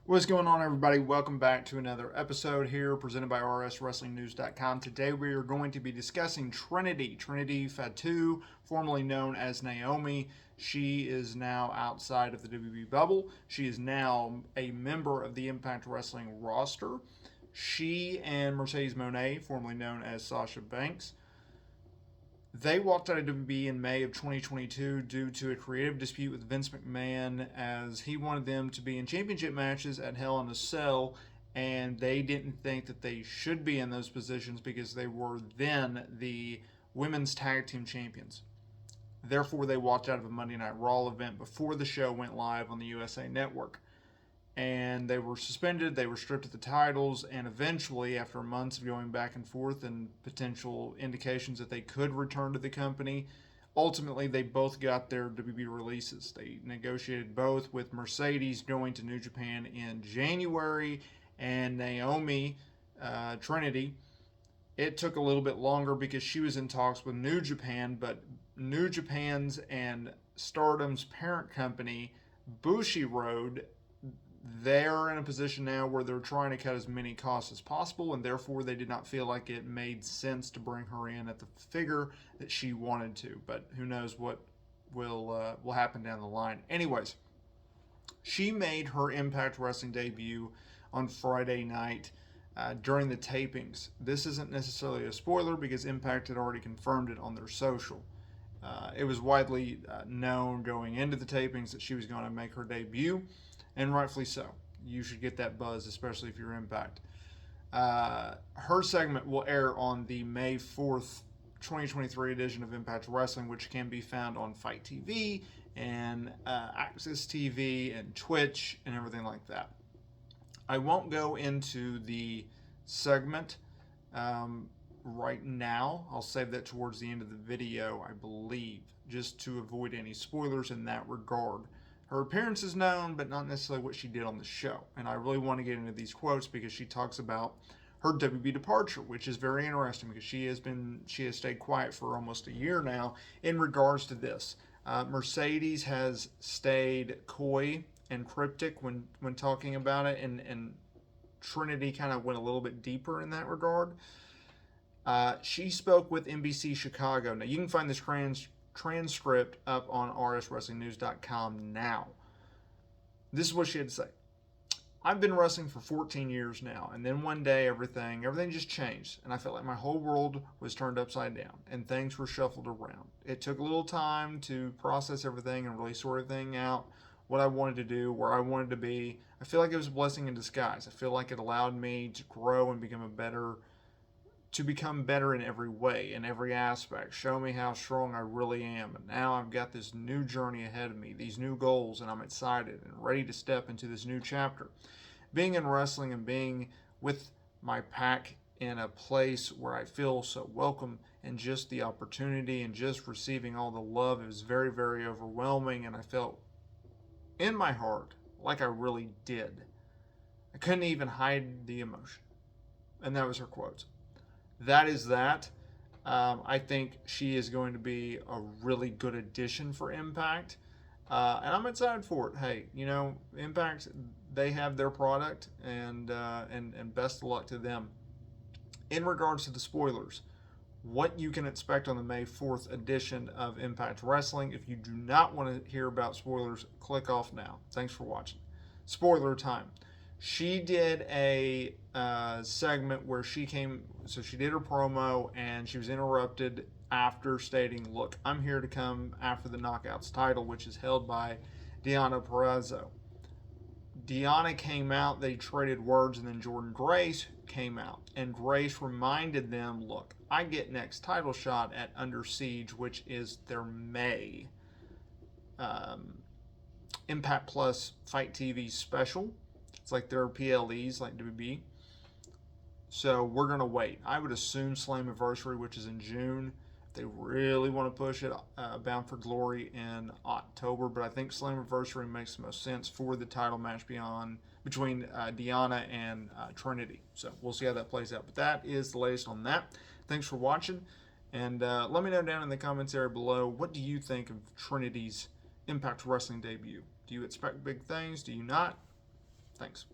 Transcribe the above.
What's going on, everybody? Welcome back to another episode here presented by rswrestlingnews.com. Today we are going to be discussing Trinity Fatu, formerly known as Naomi. She is now outside of the WWE bubble. She is now a member of the Impact Wrestling roster. She and Mercedes Moné, formerly known as Sasha Banks, they walked out of WWE in May of 2022 due to a creative dispute with Vince McMahon, as he wanted them to be in championship matches at Hell in a Cell, and they didn't think that they should be in those positions because they were then the women's tag team champions. Therefore, they walked out of a Monday Night Raw event before the show went live on the USA Network, and they were suspended, they were stripped of the titles, and eventually, after months of going back and forth and potential indications that they could return to the company, ultimately they both got their WWE releases. They negotiated both, with Mercedes going to New Japan in January, and Naomi, Trinity, it took a little bit longer because she was in talks with New Japan, but New Japan's and Stardom's parent company, Bushiroad, they're in a position now where they're trying to cut as many costs as possible, and therefore they did not feel like it made sense to bring her in at the figure that she wanted to. But who knows what will happen down the line. Anyways, she made her Impact Wrestling debut on Friday night during the tapings. This isn't necessarily a spoiler because Impact had already confirmed it on their social. It was widely known going into the tapings that she was going to make her debut, and rightfully so. You should get that buzz, especially if you're Impact. Her segment will air on the May 4th, 2023 edition of Impact Wrestling, which can be found on Fight TV and Access TV and Twitch and everything like that. I won't go into the segment right now. I'll save that towards the end of the video, I believe, just to avoid any spoilers in that regard. Her appearance is known, but not necessarily what she did on the show. And I really want to get into these quotes because she talks about her WWE departure, which is very interesting because she has stayed quiet for almost a year now in regards to this. Mercedes has stayed coy and cryptic when talking about it, and Trinity kind of went a little bit deeper in that regard. She spoke with NBC Chicago. Now, you can find this transcript up on rswrestlingnews.com now. This is what she had to say. I've been wrestling for 14 years now, and then one day everything just changed, and I felt like my whole world was turned upside down, and things were shuffled around. It took a little time to process everything and really sort everything out, what I wanted to do, where I wanted to be. I feel like it was a blessing in disguise. I feel like it allowed me to grow and become better in every way, in every aspect, show me how strong I really am. And now I've got this new journey ahead of me, these new goals, and I'm excited and ready to step into this new chapter. Being in wrestling and being with my pack in a place where I feel so welcome, and just the opportunity and just receiving all the love, it was very, very overwhelming, and I felt in my heart like I really did. I couldn't even hide the emotion. And that was her quotes. That is that. I think she is going to be a really good addition for Impact. And I'm excited for it. Hey, Impact, they have their product, and best of luck to them. In regards to the spoilers, what you can expect on the May 4th edition of Impact Wrestling. If you do not want to hear about spoilers, click off now. Thanks for watching. Spoiler time. She did a segment where she did her promo, and she was interrupted after stating, look, I'm here to come after the Knockouts title, which is held by Deonna Purrazzo. Deonna came out, they traded words, and then Jordynne Grace came out, and Grace reminded them, look, I get next title shot at Under Siege, which is their May Impact Plus Fight TV special. It's like their PLEs, like WWE. So we're going to wait. I would assume Slammiversary, which is in June. If they really want to push it, Bound for Glory in October. But I think Slammiversary makes the most sense for the title match between Deonna and Trinity. So we'll see how that plays out. But that is the latest on that. Thanks for watching. And let me know down in the comments area below, what do you think of Trinity's Impact Wrestling debut? Do you expect big things? Do you not? Thanks.